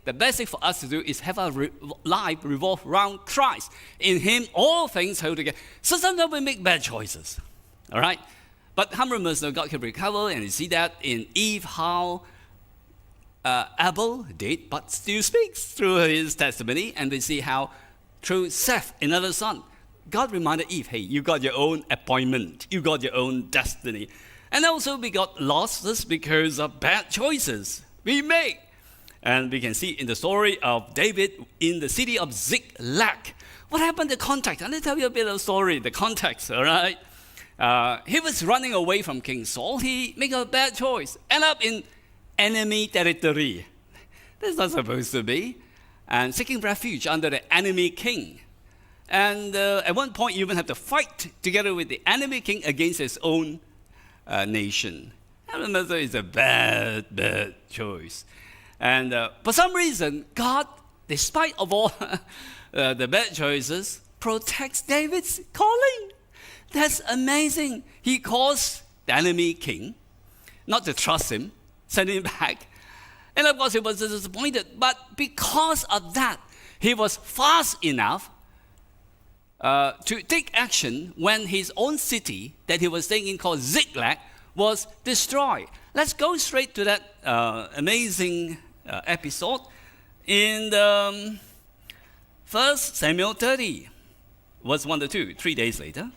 the best thing for us to do is have our life revolve around Christ. In Him, all things hold together. So sometimes we make bad choices, all right? But how many of us know God can recover? And you see that in Eve, how Abel did, but still speaks through his testimony. And we see how through Seth, another son, God reminded Eve, hey, you got your own appointment. You got your own destiny. And also we got losses because of bad choices we make. And we can see in the story of David in the city of Ziklag. What happened, the context? Let me tell you a bit of the story, the context, all right? He was running away from King Saul. He made a bad choice. Ended up in enemy territory. That's not supposed to be. And seeking refuge under the enemy king. And at one point, you even have to fight together with the enemy king against his own nation. I remember it's a bad choice. And for some reason, God, despite of all the bad choices, protects David's calling. That's amazing. He calls the enemy king not to trust him, send him back. And of course, he was disappointed. But because of that, he was fast enough to take action when his own city that he was staying in called Ziklag was destroyed. Let's go straight to that amazing episode in the 1 Samuel 30, verse 1 to 2, 3 days later.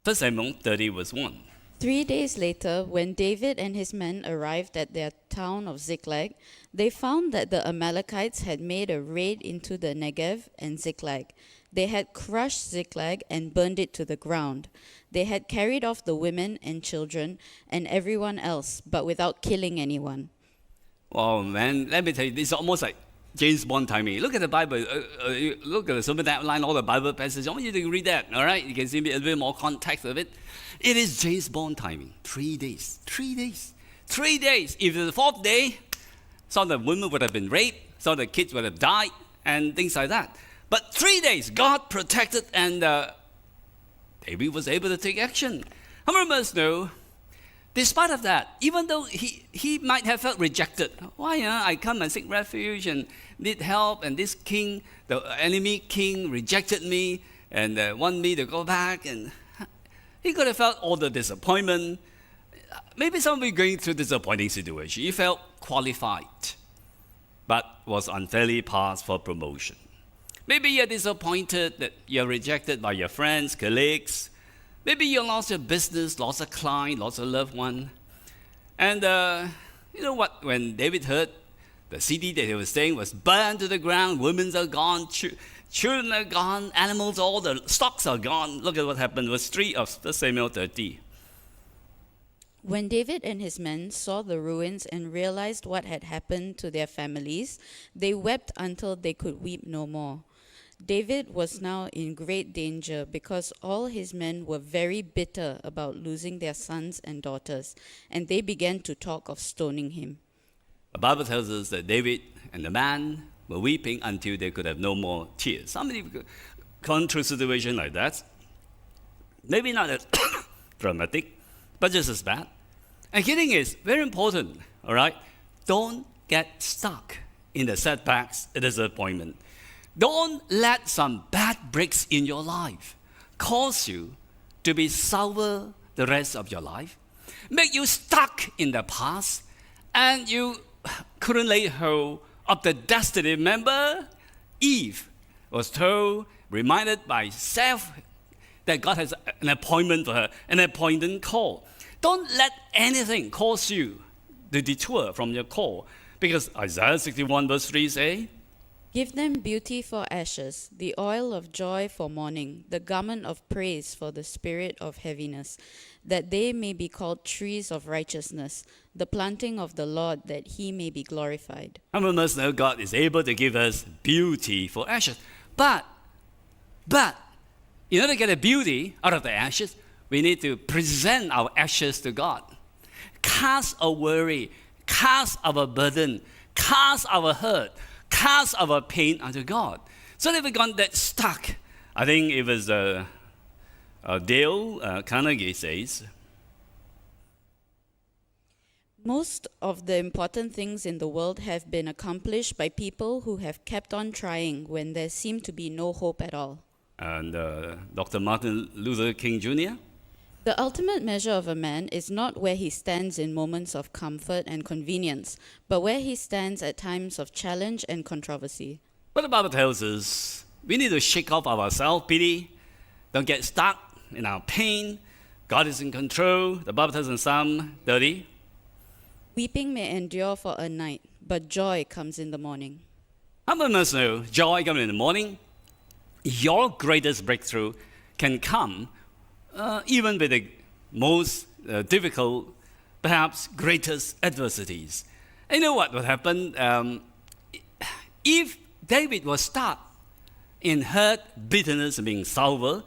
1 Samuel 30, verse 1. 3 days later, when David and his men arrived at their town of Ziklag, they found that the Amalekites had made a raid into the Negev and Ziklag. They had crushed Ziklag and burned it to the ground. They had carried off the women and children and everyone else, but without killing anyone. Wow, man, let me tell you, this is almost like James Bond timing. Look at the Bible. Look at the sermon outline, all the Bible passages. I want you to read that, all right? You can see a little bit more context of it. It is James Bond timing. 3 days. 3 days. 3 days. If the fourth day, some of the women would have been raped, some of the kids would have died, and things like that. But 3 days, God protected, and David was able to take action. How many of us know, despite of that, even though he might have felt rejected, why I come and seek refuge and need help, and this king, the enemy king, rejected me and want me to go back, and he could have felt all the disappointment. Maybe some of you going through disappointing situation. You felt qualified, but was unfairly passed for promotion. Maybe you're disappointed that you're rejected by your friends, colleagues. Maybe you lost your business, lost a client, lost a loved one. And you know what? When David heard the city that he was staying was burned to the ground, women are gone, children are gone, animals, all the stocks are gone. Look at what happened. Verse 3 of 1 Samuel 30. When David and his men saw the ruins and realized what had happened to their families, they wept until they could weep no more. David was now in great danger because all his men were very bitter about losing their sons and daughters, and they began to talk of stoning him. The Bible tells us that David and the man were weeping until they could have no more tears. Somebody gone through a situation like that. Maybe not as dramatic, but just as bad. And healing is very important, all right? Don't get stuck in the setbacks, the disappointment. Don't let some bad breaks in your life cause you to be sour the rest of your life, make you stuck in the past, and you couldn't lay hold of the destiny. Remember, Eve was told, reminded by Seth, that God has an appointment for her, an appointed call. Don't let anything cause you to detour from your call, because Isaiah 61 verse 3 say, Give them beauty for ashes, the oil of joy for mourning, the garment of praise for the spirit of heaviness, that they may be called trees of righteousness, the planting of the Lord, that he may be glorified. How many of us know God is able to give us beauty for ashes? But, in order to get the beauty out of the ashes, we need to present our ashes to God. Cast our worry, cast our burden, cast our hurt, cast our pain unto God. So that we got that stuck. I think it was Dale Carnegie says, Most of the important things in the world have been accomplished by people who have kept on trying when there seemed to be no hope at all. And Dr. Martin Luther King Jr.? The ultimate measure of a man is not where he stands in moments of comfort and convenience, but where he stands at times of challenge and controversy. But the Bible tells us we need to shake off our self-pity, don't get stuck in our pain. God is in control. The Bible tells in Psalm 30, Weeping may endure for a night, but joy comes in the morning. how many of us know joy comes in the morning? Your greatest breakthrough can come even with the most difficult, perhaps greatest adversities. And you know what would happen? If David was stuck in hurt, bitterness, and being sour,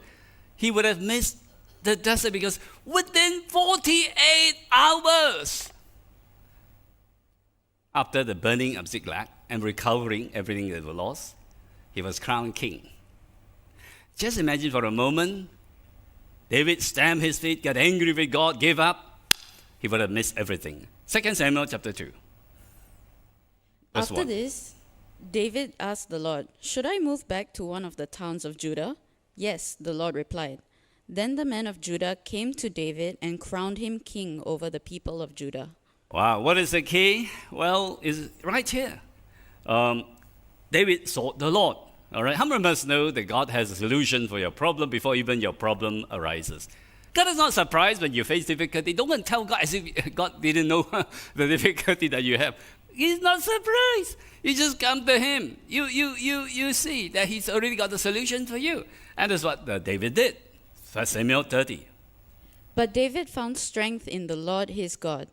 he would have missed the desert because within 48 hours after the burning of Ziklag and recovering everything that was lost, he was crowned king. Just imagine for a moment, David stamped his feet, got angry with God, gave up. He would have missed everything. 2 Samuel chapter 2. Verse After 1. this, David asked the Lord, "Should I move back to one of the towns of Judah?" "Yes," the Lord replied. Then the men of Judah came to David and crowned him king over the people of Judah. Wow, what is the key? Well, it's right here. David sought the Lord. All right, how many of us know that God has a solution for your problem before even your problem arises? God is not surprised when you face difficulty. Don't tell God as if God didn't know the difficulty that you have. He's not surprised. You just come to Him. You see that He's already got the solution for you. And that's what David did. 1 Samuel 30. But David found strength in the Lord his God.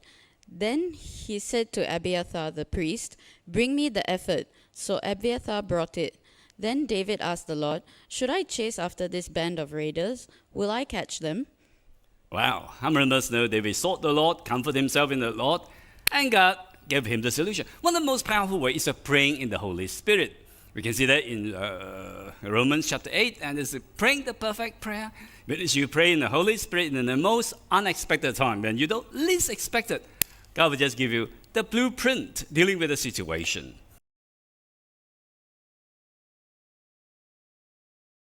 Then he said to Abiathar the priest, "Bring me the ephod." So Abiathar brought it. Then David asked the Lord, "Should I chase after this band of raiders? Will I catch them?" Wow, how many of us know David sought the Lord, comforted himself in the Lord, and God gave him the solution. One of the most powerful ways is praying in the Holy Spirit. We can see that in Romans chapter 8, and it's praying the perfect prayer. When you pray in the Holy Spirit in the most unexpected time, when you don't least expect it, God will just give you the blueprint dealing with the situation.